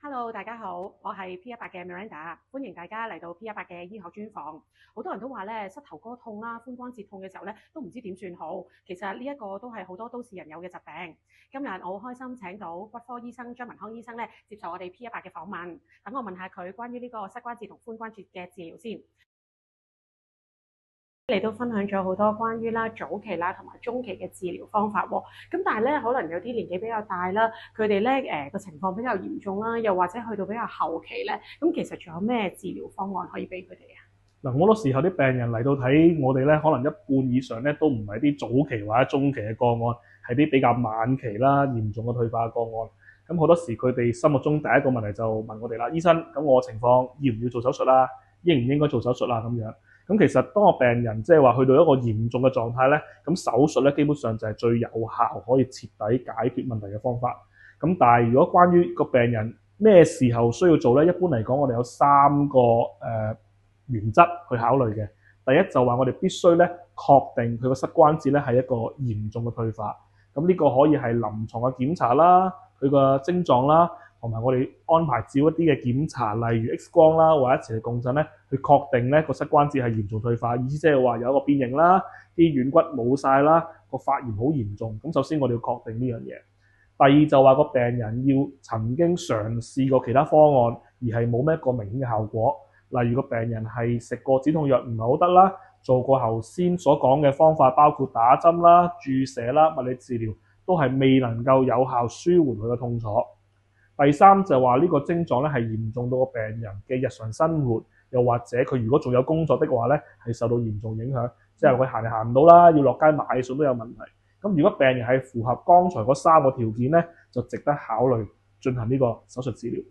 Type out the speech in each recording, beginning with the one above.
Hello，大家好，我係 P18嘅 Miranda，歡迎大家嚟到 P18嘅醫學專訪。好多人都話咧，膝頭哥痛啦、髖關節痛嘅時候咧，都唔知點算好。其實呢一個都係好多都市人有嘅疾病。今日我好開心請到骨科醫生張文康醫生咧，接受我哋 P18嘅訪問。等我問下佢關於呢個膝關節同髖關節嘅治療先。你都分享咗好多關於早期同埋中期嘅治療方法喎，咁但係咧可能有啲年紀比較大啦，佢哋咧個情況比較嚴重啦，又或者去到比較後期咧，咁其實仲有咩治療方案可以俾佢哋啊？嗱，好多時候啲病人嚟到睇我哋咧，可能一半以上咧都唔係啲早期或者中期嘅個案，係啲比較晚期啦、嚴重嘅退化個案。咁好多時佢哋心目中第一個問題就問我哋啦，醫生，咁我情況要唔要做手術啊？應唔應該做手術啊？咁樣。咁其實當個病人即係話去到一個嚴重嘅狀態咧，咁手術咧基本上就係最有效可以徹底解決問題嘅方法。咁但係如果關於個病人咩時候需要做咧，一般嚟講我哋有三個原則去考慮嘅。第一就話我哋必須咧確定佢個膝關節咧係一個嚴重嘅退化。咁呢個可以係臨床嘅檢查啦，佢個症狀啦，同埋我哋安排照一啲嘅檢查，例如 X 光啦或者磁力共振咧，去確定咧個膝關節係嚴重退化，意思即係話有一個變形啦，啲軟骨冇晒啦，個發炎好嚴重。咁首先我哋要確定呢樣嘢。第二就話個病人要曾經嘗試過其他方案，而係冇咩一個明顯嘅效果。例如個病人係食過止痛藥唔係好得啦，做過頭先所講嘅方法，包括打針啦、注射啦、物理治療，都係未能夠有效舒緩佢嘅痛楚。第三就話呢個症狀咧係嚴重到個病人嘅日常生活，又或者佢如果仲有工作的話咧，係受到嚴重影響，即係佢行嚟行唔到啦，要落街買餸都有問題。咁如果病人係符合剛才嗰三個條件咧，就值得考慮進行呢個手術治療。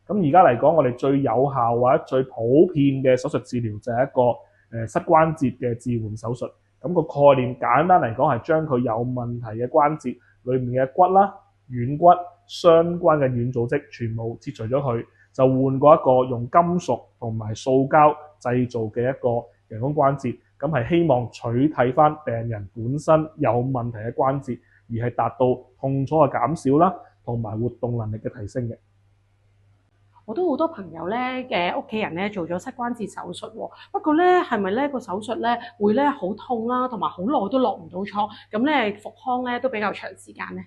咁而家嚟講，我哋最有效或者最普遍嘅手術治療就係一個膝關節嘅置換手術。咁個概念簡單嚟講係將佢有問題嘅關節裏面嘅骨啦、軟骨相關嘅軟組織全部切除咗佢，就換過一個用金屬同埋塑膠製造嘅一個人工關節。咁係希望取替翻病人本身有問題嘅關節，而係達到痛楚嘅減少啦，同埋活動能力嘅提升嘅。我都好多朋友咧嘅屋企人咧做咗膝關節手術喎，不過咧係咪咧個手術咧會咧好痛啦，同埋好耐都落唔到床，咁咧復康咧都比較長時間咧？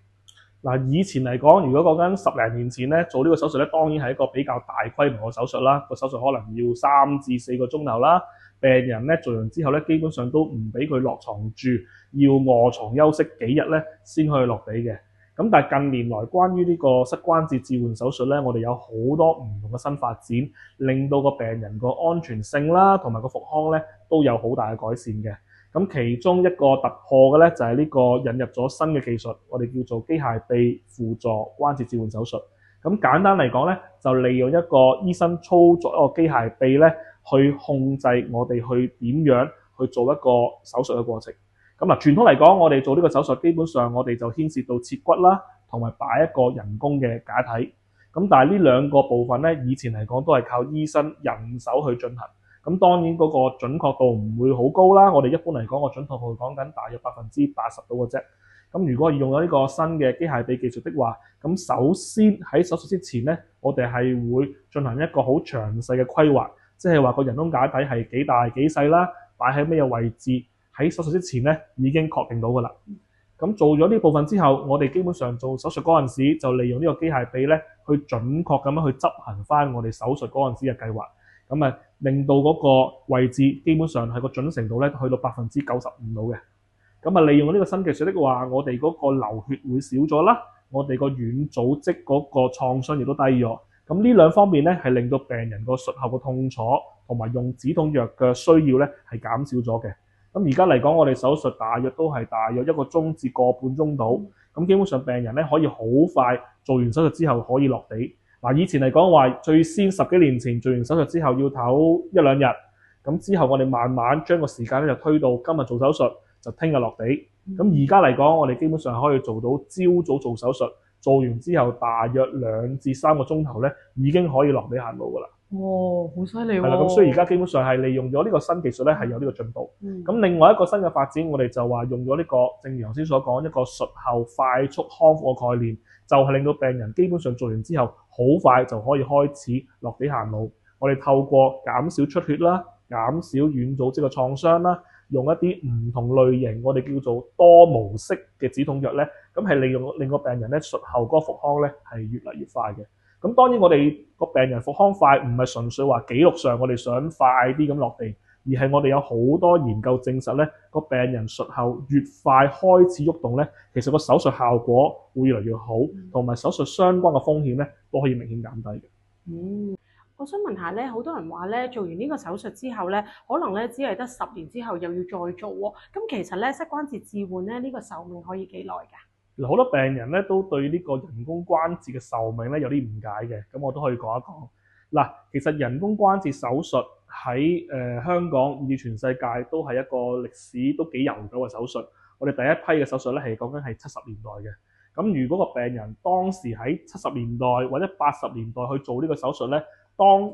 嗱，以前嚟講，如果講緊10零年前咧，做呢個手術咧，當然係一個比較大規模嘅手術啦。個手術可能要3至4個鐘頭啦。病人咧做完之後咧，基本上都唔俾佢落床住，要臥床休息幾日咧先可以落地嘅。咁但係近年來關於呢個膝關節置換手術咧，我哋有好多唔同嘅新發展，令到個病人個安全性啦，同埋個復康咧都有好大嘅改善嘅。咁其中一個突破嘅咧就係呢個引入咗新嘅技術，我哋叫做機械臂輔助關節置換手術。咁簡單嚟講咧，就利用一個醫生操作一個機械臂咧，去控制我哋去點樣去做一個手術嘅過程。咁嗱，傳統嚟講，我哋做呢個手術基本上我哋就牽涉到切骨啦，同埋擺一個人工嘅假體。咁但係呢兩個部分咧，以前嚟講都係靠醫生人手去進行。咁當然嗰個準確度唔會好高啦，我哋一般嚟講個準確度講緊大約80%到嘅啫。咁如果用咗呢個新嘅機械臂技術的話，咁首先喺手術之前咧，我哋係會進行一個好詳細嘅規劃，即係話個人工假體係幾大幾細啦，擺喺咩位置，喺手術之前咧已經確定到㗎啦。咁做咗呢部分之後，我哋基本上做手術嗰陣時就利用呢個機械臂咧，去準確咁樣去執行翻我哋手術嗰陣時嘅計劃。咁令到嗰個位置基本上係個準程度咧，去到95%到嘅。咁利用呢個新技術的話，我哋嗰個流血會少咗啦，我哋個軟組織嗰個創傷亦都低咗。咁呢兩方面咧係令到病人個術後嘅痛楚同埋用止痛藥嘅需要咧係減少咗嘅。咁而家嚟講，我哋手術大約1個鐘至個半鐘到。咁基本上病人咧可以好快做完手術之後可以落地。以前嚟講話，最先10幾年前做完手術之後要唞1-2日，咁之後我哋慢慢將個時間咧就推到今日做手術就聽日落地。咁而家嚟講，我哋基本上可以做到朝早做手術，做完之後大約2至3個鐘頭咧已經可以落地行路㗎啦。哦，好犀利喎！係啦，咁所以而家基本上係利用咗呢個新技術咧，係有呢個進步。咁另外一個新嘅發展，我哋就話用咗呢個，正如頭先所講，一個術後快速康復嘅概念，就係令到病人基本上做完之後，好快就可以開始落地行路。我哋透過減少出血啦，減少軟組織嘅創傷啦，用一啲唔同類型，我哋叫做多模式嘅止痛藥咧，咁係令個病人咧術後嗰個復康咧係越嚟越快嘅。咁當然我哋個病人復康快唔係純粹話記錄上我哋想快啲咁落地，而係我哋有好多研究證實咧，個病人術後越快開始喐動咧，其實個手術效果會越嚟越好，同埋手術相關嘅風險咧都可以明顯減低嘅。我想問下咧，好多人話咧，做完呢個手術之後咧，可能咧只係得10年之後又要再做喎。咁其實咧，膝關節置換咧呢個壽命可以幾耐㗎？嗱，好多病人咧都對呢個人工關節嘅壽命咧有啲誤解嘅，咁我都可以講一講。嗱，其實人工關節手術喺香港以至全世界都係一個歷史都幾悠久嘅手術。我哋第一批嘅手術咧係講緊係70年代嘅。咁如果個病人當時喺70年代或者80年代去做呢個手術咧，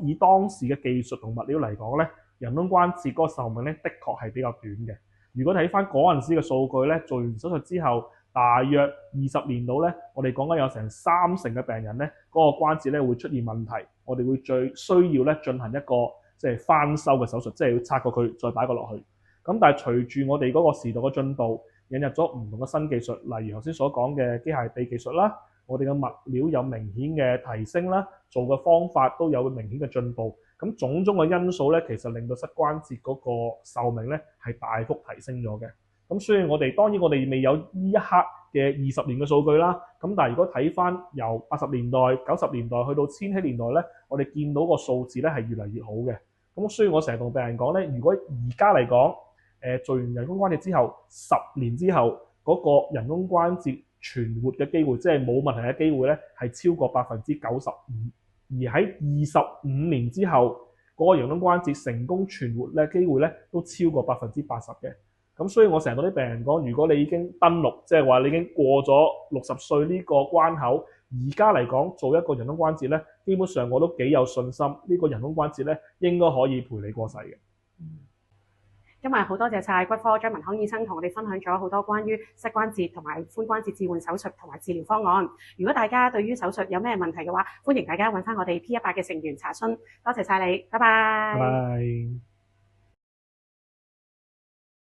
以當時嘅技術同物料嚟講咧，人工關節嗰個壽命咧，的確係比較短嘅。如果睇翻嗰陣時嘅數據咧，做完手術之後，大約20年度咧，我哋講緊有成30%嘅病人咧，嗰個關節咧會出現問題，我哋會最需要咧進行一個即係翻修嘅手術，即係要拆過佢再擺個落去。咁但係隨住我哋嗰個時代嘅進步，引入咗唔同嘅新技術，例如頭先所講嘅機械臂技術啦，我哋嘅物料有明顯嘅提升啦，做嘅方法都有明顯嘅進步。咁種種嘅因素咧，其實令到膝關節嗰個壽命咧係大幅提升咗嘅。咁所以當然我哋未有呢一刻嘅20年嘅數據啦。咁但係如果睇翻由80年代、90年代去到千禧年代咧，我哋見到個數字咧係越嚟越好嘅。咁所以我成日同病人講咧，如果而家嚟講，做完人工關節之後10年之後，嗰個人工關節存活嘅機會，即係冇問題嘅機會咧，係超過95%。而喺25年之後，嗰個人工關節成功存活咧機會咧都超過80%嘅。咁所以我成日同啲病人講，如果你已經登陸，即係話你已經過咗60歲呢個關口，而家嚟講做一個人工關節咧，基本上我都幾有信心，呢個人工關節咧應該可以陪你過世嘅。今日好多謝晒骨科張文康醫生同我哋分享咗好多關於膝關節同埋髖關節置換手術同埋治療方案。如果大家對於手術有咩問題嘅話，歡迎大家揾翻我哋 P18嘅成員查詢。多謝晒你，拜拜。拜拜。